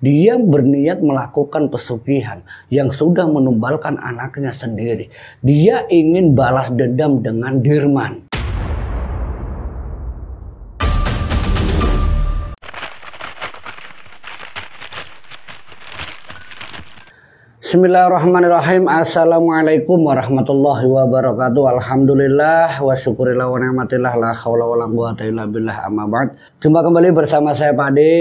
Dia berniat melakukan pesugihan yang sudah menumbalkan anaknya sendiri. Dia ingin balas dendam dengan Dirman. Bismillahirrahmanirrahim. Assalamualaikum warahmatullahi wabarakatuh. Alhamdulillah wa syukurillah wa ni'matillah la haula wa la quwata illa billah, amma ba'd. Jumpa kembali bersama saya Pak De.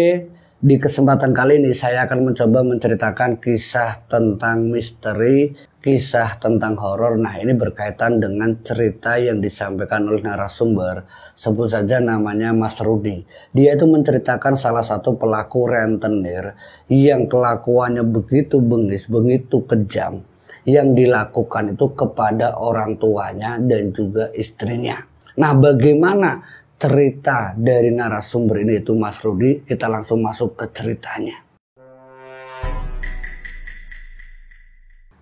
Di kesempatan kali ini saya akan mencoba menceritakan kisah tentang misteri, kisah tentang horor. Nah, ini berkaitan dengan cerita yang disampaikan oleh narasumber, sebut saja namanya Mas Rudi. Dia itu menceritakan salah satu pelaku rentenir yang kelakuannya begitu bengis, begitu kejam, yang dilakukan itu kepada orang tuanya dan juga istrinya. Nah, bagaimana cerita dari narasumber ini itu Mas Rudi? Kita langsung masuk ke ceritanya.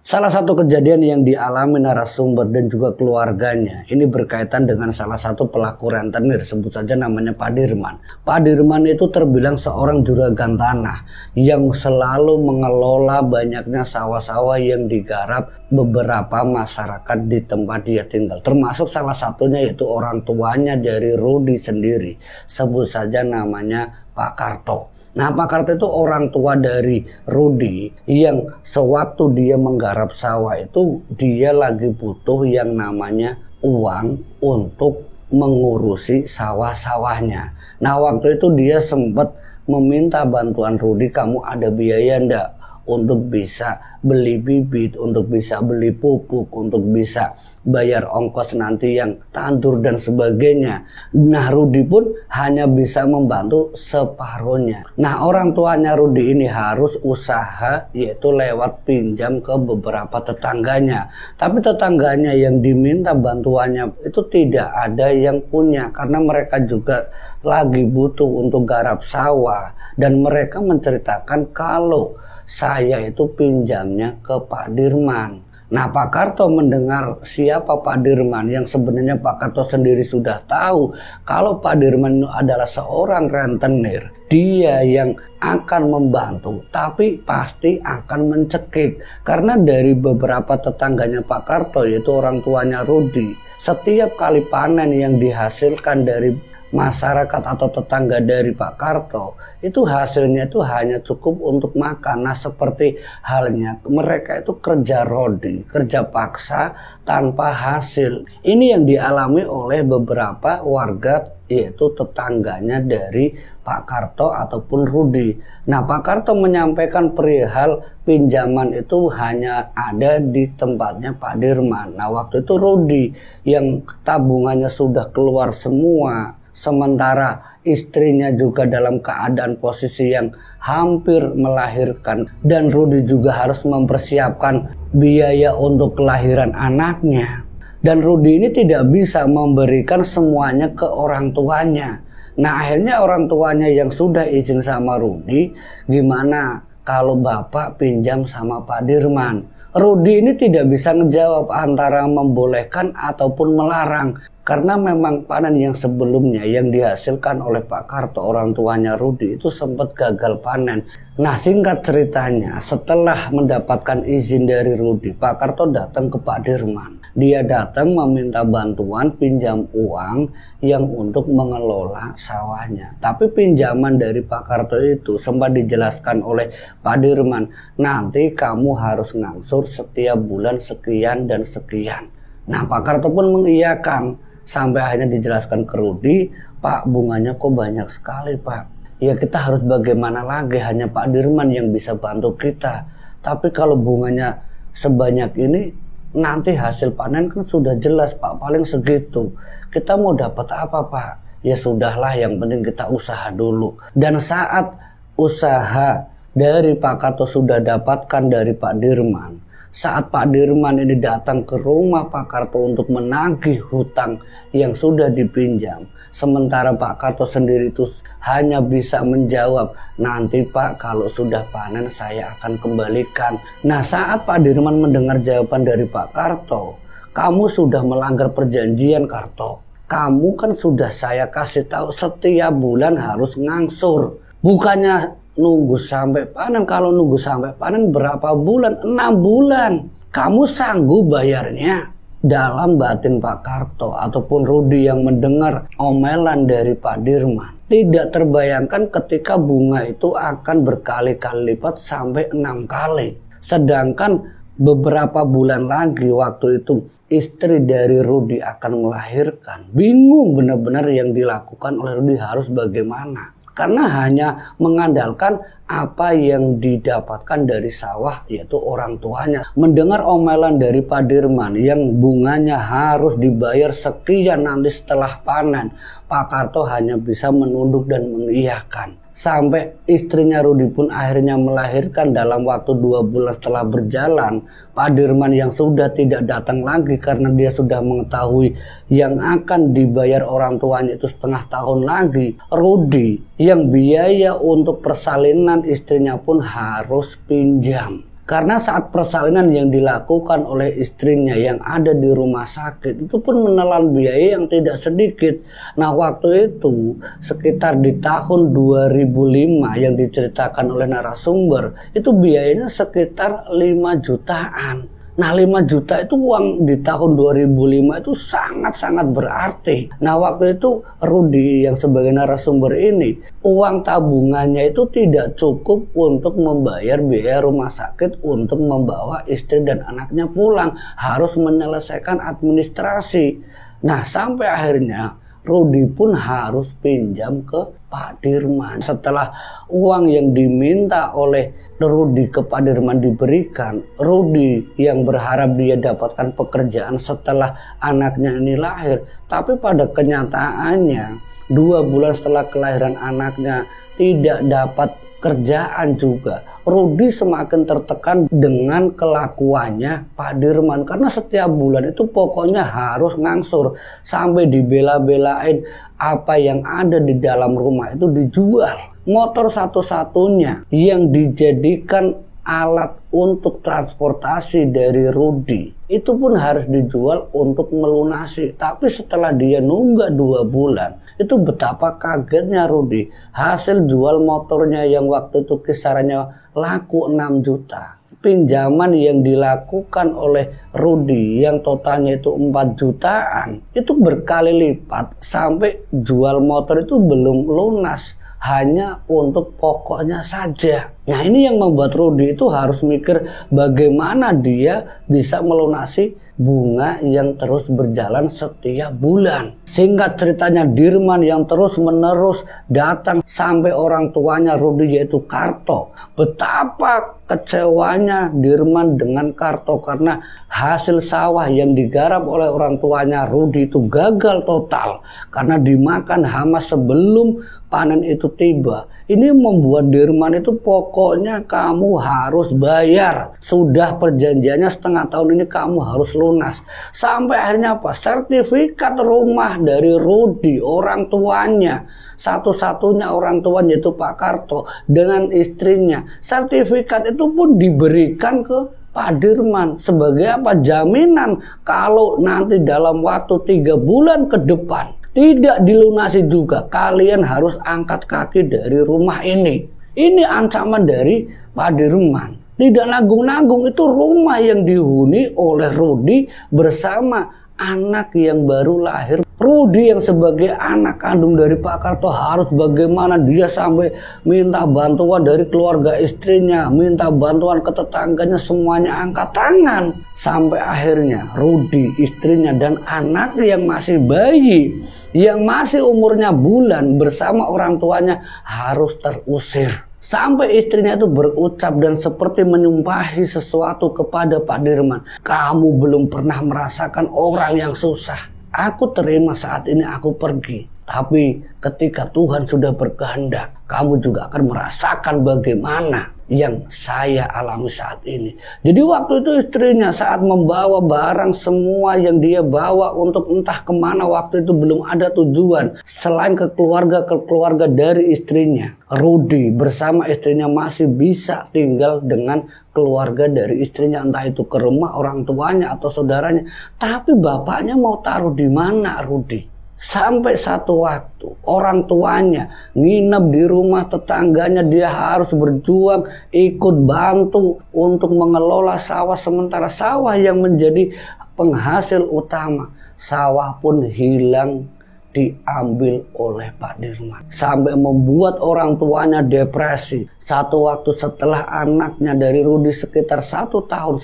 Salah satu kejadian yang dialami narasumber dan juga keluarganya ini berkaitan dengan salah satu pelaku rentenir, sebut saja namanya Pak Dirman. Pak Dirman itu terbilang seorang juragan tanah yang selalu mengelola banyaknya sawah-sawah yang digarap beberapa masyarakat di tempat dia tinggal, termasuk salah satunya yaitu orang tuanya dari Rudi sendiri, sebut saja namanya Pak Karto. Nah, Pak Karto itu orang tua dari Rudi yang sewaktu dia menggarap sawah itu dia lagi butuh yang namanya uang untuk mengurusi sawah-sawahnya. Nah, waktu itu dia sempat meminta bantuan Rudi, kamu ada biaya ndak untuk bisa beli bibit, untuk bisa beli pupuk, untuk bisa bayar ongkos nanti yang tandur dan sebagainya. Nah, Rudi pun hanya bisa membantu separuhnya. Nah, orang tuanya Rudi ini harus usaha, yaitu lewat pinjam ke beberapa tetangganya. Tapi tetangganya yang diminta bantuannya itu tidak ada yang punya, karena mereka juga lagi butuh untuk garap sawah. Dan mereka menceritakan kalau saya itu pinjamnya ke Pak Dirman. Nah, Pak Karto mendengar siapa Pak Dirman, yang sebenarnya Pak Karto sendiri sudah tahu kalau Pak Dirman adalah seorang rentenir. Dia yang akan membantu, tapi pasti akan mencekik. Karena dari beberapa tetangganya Pak Karto, yaitu orang tuanya Rudi, setiap kali panen yang dihasilkan dari masyarakat atau tetangga dari Pak Karto itu hasilnya itu hanya cukup untuk makan. Nah, seperti halnya mereka itu kerja rodi, kerja paksa tanpa hasil. Ini yang dialami oleh beberapa warga, yaitu tetangganya dari Pak Karto ataupun Rudi. Nah, Pak Karto menyampaikan perihal pinjaman itu hanya ada di tempatnya Pak Dirman. Nah, waktu itu Rudi yang tabungannya sudah keluar semua, sementara istrinya juga dalam keadaan posisi yang hampir melahirkan, dan Rudi juga harus mempersiapkan biaya untuk kelahiran anaknya. Dan Rudi ini tidak bisa memberikan semuanya ke orang tuanya. Nah, akhirnya orang tuanya yang sudah izin sama Rudi, gimana kalau bapak pinjam sama Pak Dirman? Rudi ini tidak bisa ngejawab antara membolehkan ataupun melarang, karena memang panen yang sebelumnya yang dihasilkan oleh Pak Karto, orang tuanya Rudi, itu sempat gagal panen. Nah, singkat ceritanya, setelah mendapatkan izin dari Rudi, Pak Karto datang ke Pak Dirman. Dia datang meminta bantuan pinjam uang yang untuk mengelola sawahnya. Tapi pinjaman dari Pak Karto itu sempat dijelaskan oleh Pak Dirman, nanti kamu harus ngangsur setiap bulan sekian dan sekian. Nah, Pak Karto pun mengiyakan. Sampai akhirnya dijelaskan ke Rudi, Pak, bunganya kok banyak sekali, Pak. Ya, kita harus bagaimana lagi, hanya Pak Dirman yang bisa bantu kita. Tapi kalau bunganya sebanyak ini, nanti hasil panen kan sudah jelas, Pak, paling segitu. Kita mau dapat apa, Pak? Ya sudahlah, yang penting kita usaha dulu. Dan saat usaha dari Pak Karto sudah dapatkan dari Pak Dirman, saat Pak Dirman ini datang ke rumah Pak Karto untuk menagih hutang yang sudah dipinjam, sementara Pak Karto sendiri itu hanya bisa menjawab, nanti Pak kalau sudah panen saya akan kembalikan. Nah, saat Pak Dirman mendengar jawaban dari Pak Karto, kamu sudah melanggar perjanjian, Karto. Kamu kan sudah saya kasih tahu setiap bulan harus ngangsur. Bukannya nunggu sampai panen. Kalau nunggu sampai panen berapa bulan? 6 bulan. Kamu sanggup bayarnya? Dalam batin Pak Karto ataupun Rudi yang mendengar omelan dari Pak Dirman, tidak terbayangkan ketika bunga itu akan berkali-kali lipat sampai 6 kali. Sedangkan beberapa bulan lagi waktu itu istri dari Rudi akan melahirkan. Bingung benar-benar yang dilakukan oleh Rudi harus bagaimana. Karena hanya mengandalkan apa yang didapatkan dari sawah, yaitu orang tuanya. Mendengar omelan dari Pak Dirman yang bunganya harus dibayar sekian nanti setelah panen, Pak Karto hanya bisa menunduk dan mengiyakan. Sampai istrinya Rudi pun akhirnya melahirkan dalam waktu 2 bulan setelah berjalan. Pak Dirman yang sudah tidak datang lagi karena dia sudah mengetahui yang akan dibayar orang tuanya itu setengah tahun lagi. Rudi yang biaya untuk persalinan istrinya pun harus pinjam. Karena saat persalinan yang dilakukan oleh istrinya yang ada di rumah sakit itu pun menelan biaya yang tidak sedikit. Nah waktu itu sekitar di tahun 2005 yang diceritakan oleh narasumber itu biayanya sekitar 5 jutaan. Nah 5 juta itu uang di tahun 2005 itu sangat-sangat berarti. Nah waktu itu Rudi yang sebagai narasumber ini, uang tabungannya itu tidak cukup untuk membayar biaya rumah sakit untuk membawa istri dan anaknya pulang. Harus menyelesaikan administrasi. Nah sampai akhirnya Rudi pun harus pinjam ke Pak Dirman. Setelah uang yang diminta oleh Rudi ke Pak Dirman diberikan, Rudi yang berharap dia dapatkan pekerjaan setelah anaknya ini lahir. Tapi pada kenyataannya 2 bulan setelah kelahiran anaknya tidak dapat kerjaan juga. Rudi semakin tertekan dengan kelakuannya Pak Dirman karena setiap bulan itu pokoknya harus ngangsur sampai dibela-belain apa yang ada di dalam rumah itu dijual. Motor satu-satunya yang dijadikan alat untuk transportasi dari Rudi itu pun harus dijual untuk melunasi. Tapi setelah dia nunggak 2 bulan, itu betapa kagetnya Rudi. Hasil jual motornya yang waktu itu kisarannya laku 6 juta. Pinjaman yang dilakukan oleh Rudi yang totalnya itu 4 jutaan itu berkali lipat sampai jual motor itu belum lunas. Hanya untuk pokoknya saja. Nah ini yang membuat Rudi itu harus mikir bagaimana dia bisa melunasi bunga yang terus berjalan setiap bulan. Singkat ceritanya Dirman yang terus menerus datang sampai orang tuanya Rudi yaitu Karto. Betapa kecewanya Dirman dengan Karto karena hasil sawah yang digarap oleh orang tuanya Rudi itu gagal total. Karena dimakan hama sebelum panen itu tiba. Ini membuat Dirman itu pokoknya kamu harus bayar. Sudah perjanjiannya setengah tahun ini kamu harus lunas. Sampai akhirnya apa? Sertifikat rumah dari Rudi, orang tuanya. Satu-satunya orang tuanya itu Pak Karto dengan istrinya. Sertifikat itu pun diberikan ke Pak Dirman sebagai apa? Jaminan kalau nanti dalam waktu 3 bulan ke depan tidak dilunasi juga, kalian harus angkat kaki dari rumah ini. Ini ancaman dari Pak Dirman. Tidak nanggung-nanggung, itu rumah yang dihuni oleh Rudi bersama anak yang baru lahir. Rudi yang sebagai anak kandung dari Pak Karto harus bagaimana dia sampai minta bantuan dari keluarga istrinya, minta bantuan ke tetangganya, semuanya angkat tangan. Sampai akhirnya Rudi, istrinya dan anak yang masih bayi, yang masih umurnya bulan bersama orang tuanya harus terusir. Sampai istrinya itu berucap dan seperti menyumpahi sesuatu kepada Pak Dirman. Kamu belum pernah merasakan orang yang susah. Aku terima saat ini aku pergi. Tapi ketika Tuhan sudah berkehendak, kamu juga akan merasakan bagaimana yang saya alami saat ini. Jadi waktu itu istrinya saat membawa barang semua yang dia bawa untuk entah kemana, waktu itu belum ada tujuan selain ke keluarga dari istrinya. Rudi bersama istrinya masih bisa tinggal dengan keluarga dari istrinya, entah itu ke rumah orang tuanya atau saudaranya. Tapi bapaknya mau taruh di mana Rudi? Sampai satu waktu orang tuanya nginep di rumah tetangganya, dia harus berjuang ikut bantu untuk mengelola sawah, sementara sawah yang menjadi penghasil utama, sawah pun hilang, diambil oleh Pak Dirman. Sampai membuat orang tuanya depresi. Satu waktu setelah anaknya dari Rudi sekitar 1,5 tahun,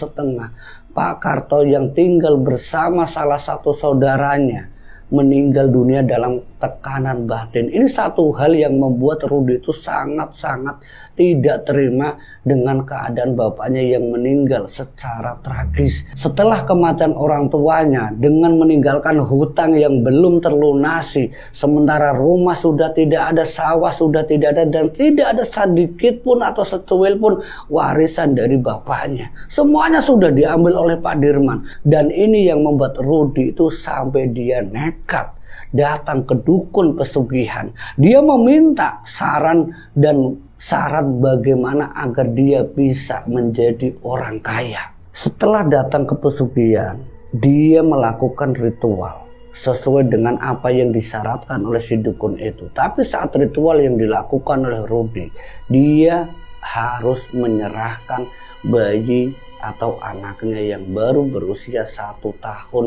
Pak Karto yang tinggal bersama salah satu saudaranya meninggal dunia dalam tekanan batin. Ini satu hal yang membuat Rudi itu sangat-sangat tidak terima dengan keadaan bapaknya yang meninggal secara tragis. Setelah kematian orang tuanya, dengan meninggalkan hutang yang belum terlunasi, sementara rumah sudah tidak ada, sawah sudah tidak ada, dan tidak ada sedikit pun atau secuil pun warisan dari bapaknya. Semuanya sudah diambil oleh Pak Dirman. Dan ini yang membuat Rudi itu sampai dia nekat datang ke dukun pesugihan. Dia meminta saran dan syarat bagaimana agar dia bisa menjadi orang kaya. Setelah datang ke pesugihan, dia melakukan ritual sesuai dengan apa yang disyaratkan oleh si dukun itu. Tapi saat ritual yang dilakukan oleh Rudi, dia harus menyerahkan bayi atau anaknya yang baru berusia 1 tahun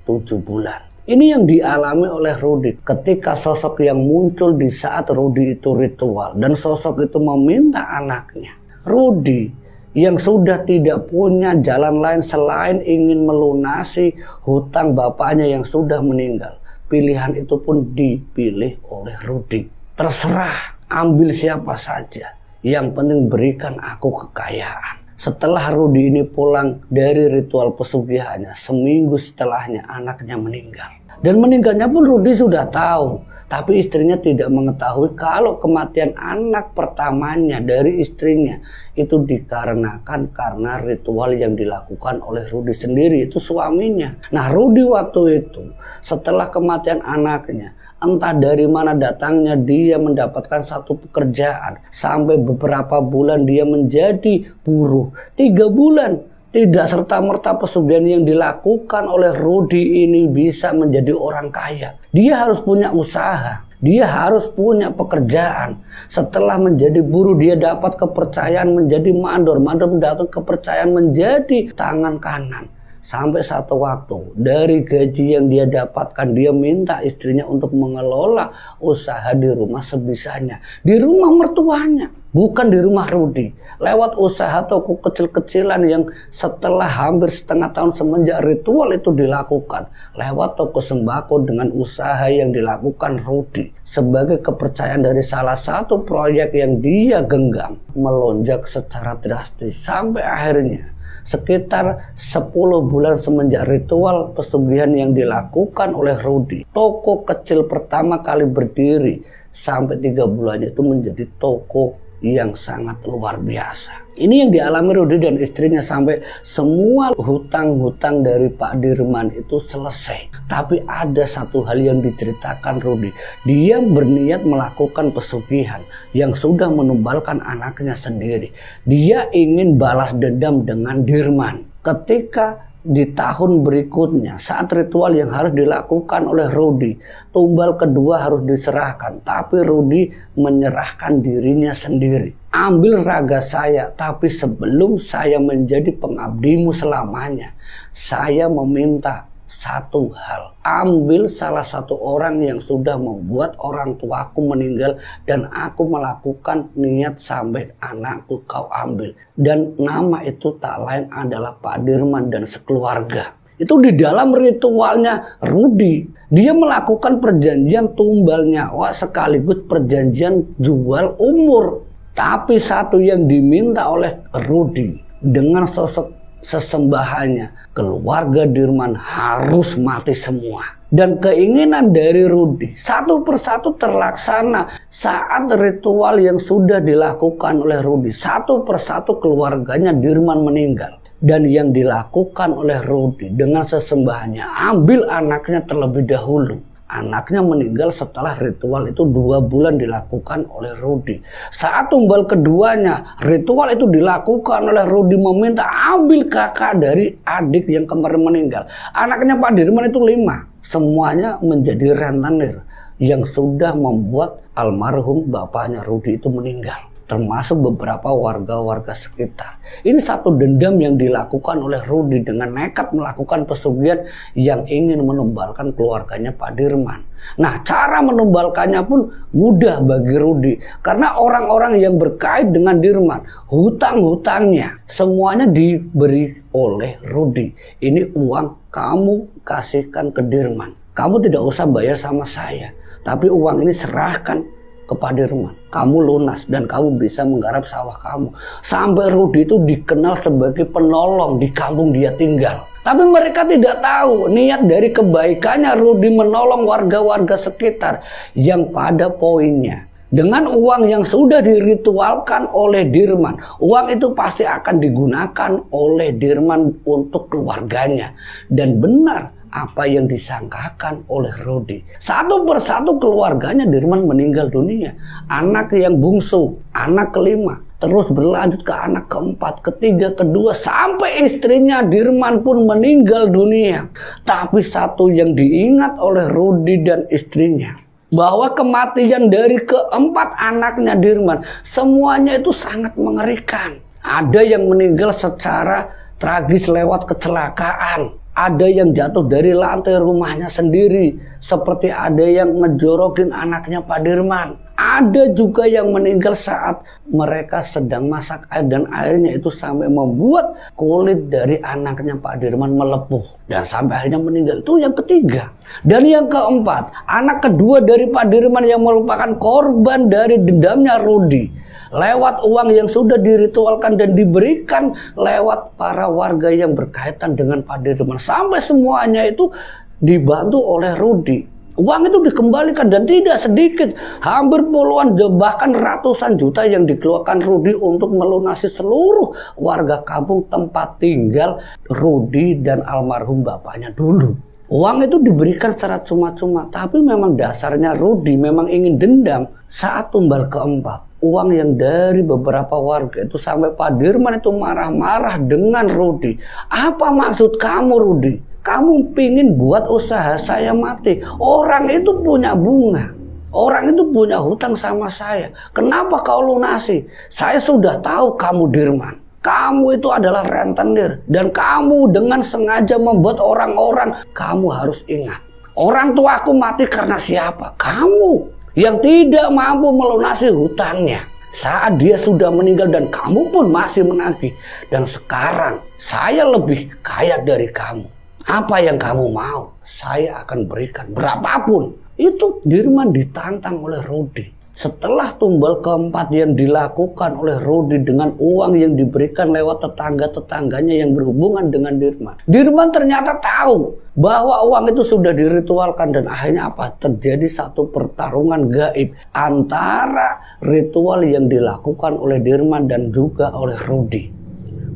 7 bulan. Ini yang dialami oleh Rudi ketika sosok yang muncul di saat Rudi itu ritual, dan sosok itu meminta anaknya. Rudi yang sudah tidak punya jalan lain selain ingin melunasi hutang bapaknya yang sudah meninggal. Pilihan itu pun dipilih oleh Rudi. Terserah, ambil siapa saja, yang penting berikan aku kekayaan. Setelah Rudi ini pulang dari ritual pesugihannya, seminggu setelahnya anaknya meninggal. Dan meninggalnya pun Rudi sudah tahu, tapi istrinya tidak mengetahui kalau kematian anak pertamanya dari istrinya itu dikarenakan karena ritual yang dilakukan oleh Rudi sendiri, itu suaminya. Nah, Rudi waktu itu setelah kematian anaknya, entah dari mana datangnya dia mendapatkan satu pekerjaan. Sampai beberapa bulan dia menjadi buruh. 3 bulan tidak serta-merta pesugihan yang dilakukan oleh Rudi ini bisa menjadi orang kaya. Dia harus punya usaha, dia harus punya pekerjaan. Setelah menjadi buruh, dia dapat kepercayaan menjadi mandor. Mandor mendapat kepercayaan menjadi tangan kanan. Sampai satu waktu dari gaji yang dia dapatkan, dia minta istrinya untuk mengelola usaha di rumah sebisanya. Di rumah mertuanya, bukan di rumah Rudi. Lewat usaha toko kecil-kecilan yang setelah hampir setengah tahun semenjak ritual itu dilakukan. Lewat toko sembako dengan usaha yang dilakukan Rudi. Sebagai kepercayaan dari salah satu proyek yang dia genggam, melonjak secara drastis. Sampai akhirnya sekitar 10 bulan semenjak ritual pesugihan yang dilakukan oleh Rudi, toko kecil pertama kali berdiri, sampai 3 bulan itu menjadi toko yang sangat luar biasa. Ini yang dialami Rudi dan istrinya sampai semua hutang-hutang dari Pak Dirman itu selesai. Tapi ada satu hal yang diceritakan Rudi. Dia berniat melakukan pesugihan yang sudah menumbalkan anaknya sendiri. Dia ingin balas dendam dengan Dirman. Ketika di tahun berikutnya, saat ritual yang harus dilakukan oleh Rudi, tumbal kedua harus diserahkan, tapi Rudi menyerahkan dirinya sendiri. Ambil raga saya, tapi sebelum saya menjadi pengabdimu selamanya, saya meminta satu hal. Ambil salah satu orang yang sudah membuat orang tuaku meninggal, dan aku melakukan niat sampai anakku kau ambil. Dan nama itu tak lain adalah Pak Dirman dan sekeluarga. Itu di dalam ritualnya Rudi. Dia melakukan perjanjian tumbal nyawa sekaligus perjanjian jual umur. Tapi satu yang diminta oleh Rudi dengan sosok sesembahannya, keluarga Dirman harus mati semua. Dan keinginan dari Rudi satu persatu terlaksana saat ritual yang sudah dilakukan oleh Rudi. Satu persatu keluarganya Dirman meninggal. Dan yang dilakukan oleh Rudi dengan sesembahannya, ambil anaknya terlebih dahulu. Anaknya meninggal setelah ritual itu 2 bulan dilakukan oleh Rudy. Saat tumbal keduanya, ritual itu dilakukan oleh Rudy meminta ambil kakak dari adik yang kemarin meninggal. Anaknya Pak Dirman itu 5. Semuanya menjadi rentenir yang sudah membuat almarhum bapaknya Rudy itu meninggal. Termasuk beberapa warga-warga sekitar. Ini satu dendam yang dilakukan oleh Rudy dengan nekat melakukan pesugihan yang ingin menumbalkan keluarganya Pak Dirman. Nah, cara menumbalkannya pun mudah bagi Rudy karena orang-orang yang berkait dengan Dirman, hutang-hutangnya semuanya diberi oleh Rudy. Ini uang kamu kasihkan ke Dirman. Kamu tidak usah bayar sama saya, tapi uang ini serahkan kepada Dirman, kamu lunas dan kamu bisa menggarap sawah kamu. Sampai Rudy itu dikenal sebagai penolong di kampung dia tinggal. Tapi mereka tidak tahu niat dari kebaikannya Rudy menolong warga-warga sekitar yang pada poinnya dengan uang yang sudah diritualkan oleh Dirman, uang itu pasti akan digunakan oleh Dirman untuk keluarganya. Dan benar apa yang disangkakan oleh Rudy. Satu persatu keluarganya Dirman meninggal dunia. Anak yang bungsu, anak kelima, terus berlanjut ke anak keempat, ketiga, kedua, sampai istrinya Dirman pun meninggal dunia. Tapi satu yang diingat oleh Rudy dan istrinya, bahwa kematian dari keempat anaknya Dirman semuanya itu sangat mengerikan. Ada yang meninggal secara tragis lewat kecelakaan. Ada yang jatuh dari lantai rumahnya sendiri, seperti ada yang ngejorokin anaknya Pak Dirman. Ada juga yang meninggal saat mereka sedang masak air dan airnya itu sampai membuat kulit dari anaknya Pak Dirman melepuh dan sampai akhirnya meninggal. Itu yang ketiga. Dan yang keempat, anak kedua dari Pak Dirman yang merupakan korban dari dendamnya Rudy lewat uang yang sudah diritualkan dan diberikan lewat para warga yang berkaitan dengan Pak Dirman. Sampai semuanya itu dibantu oleh Rudy. Uang itu dikembalikan dan tidak sedikit, hampir puluhan bahkan ratusan juta yang dikeluarkan Rudy untuk melunasi seluruh warga kampung tempat tinggal Rudy dan almarhum bapaknya dulu. Uang itu diberikan secara cuma-cuma, tapi memang dasarnya Rudy memang ingin dendam. Saat tumbal keempat, uang yang dari beberapa warga itu sampai Pak Dirman itu marah-marah dengan Rudy. Apa maksud kamu, Rudy? Kamu pingin buat usaha saya mati. Orang itu punya bunga. Orang itu punya hutang sama saya. Kenapa kau lunasi? Saya sudah tahu kamu Dirman. Kamu itu adalah rentenir. Dan kamu dengan sengaja membuat orang-orang. Kamu harus ingat. Orang tuaku mati karena siapa? Kamu. Yang tidak mampu melunasi hutangnya. Saat dia sudah meninggal dan kamu pun masih menagih. Dan sekarang saya lebih kaya dari kamu. Apa yang kamu mau, saya akan berikan berapapun. Itu Dirman ditantang oleh Rudy. Setelah tumbal keempat yang dilakukan oleh Rudy dengan uang yang diberikan lewat tetangga-tetangganya yang berhubungan dengan Dirman. Dirman ternyata tahu bahwa uang itu sudah diritualkan dan akhirnya apa? Terjadi satu pertarungan gaib antara ritual yang dilakukan oleh Dirman dan juga oleh Rudy.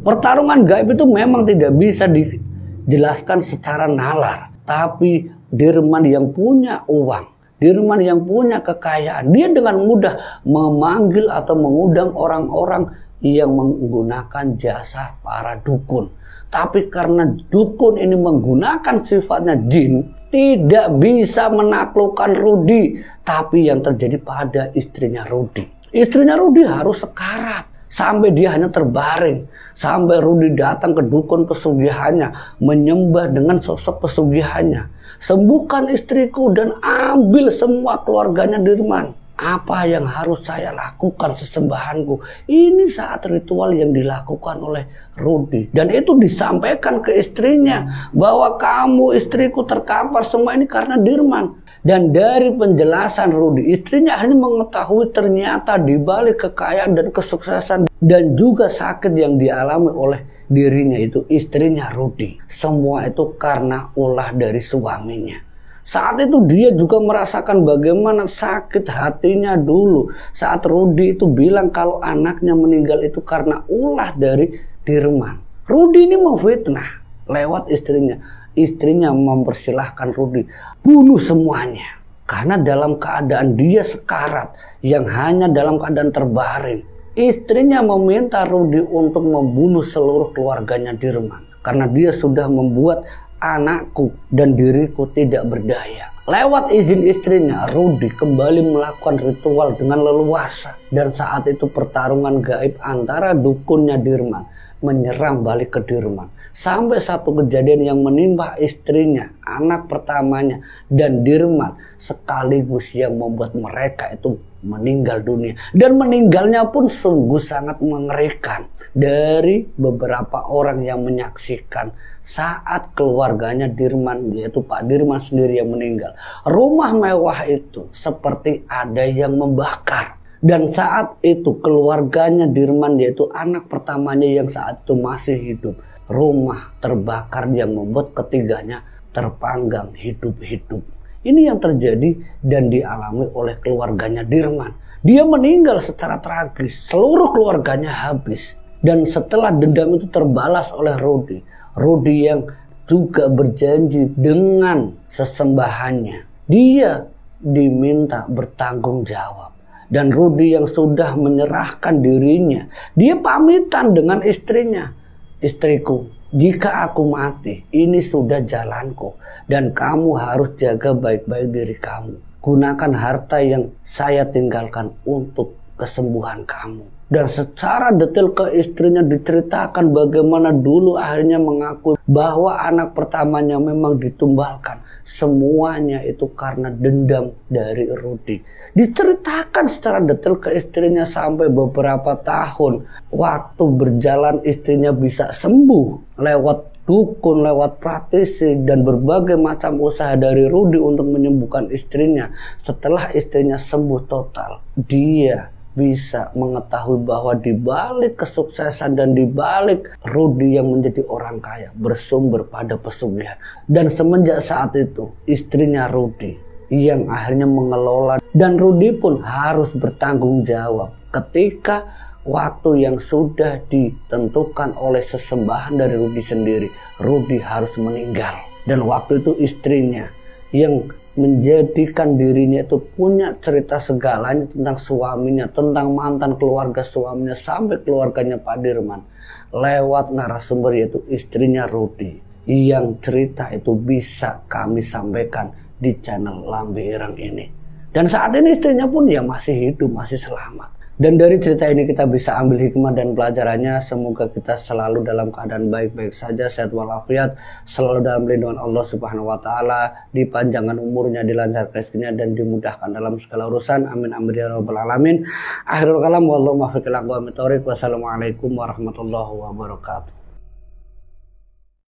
Pertarungan gaib itu memang tidak bisa dijelaskan secara nalar, tapi Dirman yang punya uang, Dirman yang punya kekayaan, dia dengan mudah memanggil atau mengundang orang-orang yang menggunakan jasa para dukun. Tapi karena dukun ini menggunakan sifatnya jin, tidak bisa menaklukkan Rudy. Tapi yang terjadi pada istrinya Rudy. Istrinya Rudy harus sekarat. Sampai dia hanya terbaring. Sampai Rudy datang ke dukun pesugihannya. Menyembah dengan sosok pesugihannya. Sembuhkan istriku dan ambil semua keluarganya Dirman. Apa yang harus saya lakukan sesembahanku? Ini saat ritual yang dilakukan oleh Rudy. Dan itu disampaikan ke istrinya. Bahwa kamu istriku terkapar semua ini karena Dirman. Dan dari penjelasan Rudy, istrinya hanya mengetahui ternyata dibalik kekayaan dan kesuksesan dan juga sakit yang dialami oleh dirinya itu istrinya Rudy. Semua itu karena ulah dari suaminya. Saat itu dia juga merasakan bagaimana sakit hatinya dulu saat Rudy itu bilang kalau anaknya meninggal itu karena ulah dari Dirman. Rudy ini memfitnah lewat istrinya. istrinya mempersilahkan Rudy bunuh semuanya. Karena dalam keadaan dia sekarat yang hanya dalam keadaan terbaring, istrinya meminta Rudy untuk membunuh seluruh keluarganya Dirman. Karena dia sudah membuat anakku dan diriku tidak berdaya. Lewat izin istrinya, Rudy kembali melakukan ritual dengan leluasa. Dan saat itu pertarungan gaib antara dukunnya Dirman menyerang balik ke Dirman. Sampai satu kejadian yang menimpa istrinya, anak pertamanya, dan Dirman sekaligus yang membuat mereka itu meninggal dunia. Dan meninggalnya pun sungguh sangat mengerikan. Dari beberapa orang yang menyaksikan saat keluarganya Dirman, yaitu Pak Dirman sendiri yang meninggal, rumah mewah itu seperti ada yang membakar. Dan saat itu keluarganya Dirman, yaitu anak pertamanya yang saat itu masih hidup, rumah terbakar yang membuat ketiganya terpanggang hidup-hidup. Ini yang terjadi dan dialami oleh keluarganya Dirman. Dia meninggal secara tragis, seluruh keluarganya habis. Dan setelah dendam itu terbalas oleh Rudy, Rudy yang juga berjanji dengan sesembahannya, dia diminta bertanggung jawab. Dan Rudy yang sudah menyerahkan dirinya, dia pamitan dengan istrinya. Istriku, jika aku mati, ini sudah jalanku. Dan kamu harus jaga baik-baik diri kamu. Gunakan harta yang saya tinggalkan untuk kesembuhan kamu. Dan secara detail ke istrinya diceritakan bagaimana dulu akhirnya mengaku bahwa anak pertamanya memang ditumbalkan. Semuanya itu karena dendam dari Rudy. Diceritakan secara detail ke istrinya sampai beberapa tahun. Waktu berjalan istrinya bisa sembuh lewat dukun, lewat praktisi, dan berbagai macam usaha dari Rudy untuk menyembuhkan istrinya. Setelah istrinya sembuh total, dia bisa mengetahui bahwa di balik kesuksesan dan di balik Rudy yang menjadi orang kaya bersumber pada pesugihan. Dan semenjak saat itu istrinya Rudy yang akhirnya mengelola, dan Rudy pun harus bertanggung jawab ketika waktu yang sudah ditentukan oleh sesembahan dari Rudy sendiri. Rudy harus meninggal, dan waktu itu istrinya yang menjadikan dirinya itu punya cerita segalanya tentang suaminya, tentang mantan keluarga suaminya, sampai keluarganya Pak Dirman, lewat narasumber yaitu istrinya Rudy, yang cerita itu bisa kami sampaikan di channel Lambe Ireng ini. Dan saat ini istrinya pun ya masih hidup, masih selamat. Dan dari cerita ini kita bisa ambil hikmah dan pelajarannya. Semoga kita selalu dalam keadaan baik-baik saja, sehat walafiat, selalu dalam lindungan Allah Subhanahu wa taala, dipanjangkan umurnya, dilancarkan rezekinya, dan dimudahkan dalam segala urusan. Amin amin ya rabbal alamin. Akhirul kalam wallahu muwaffiq ila aqwamit thoriq. Wassalamualaikum warahmatullahi wabarakatuh.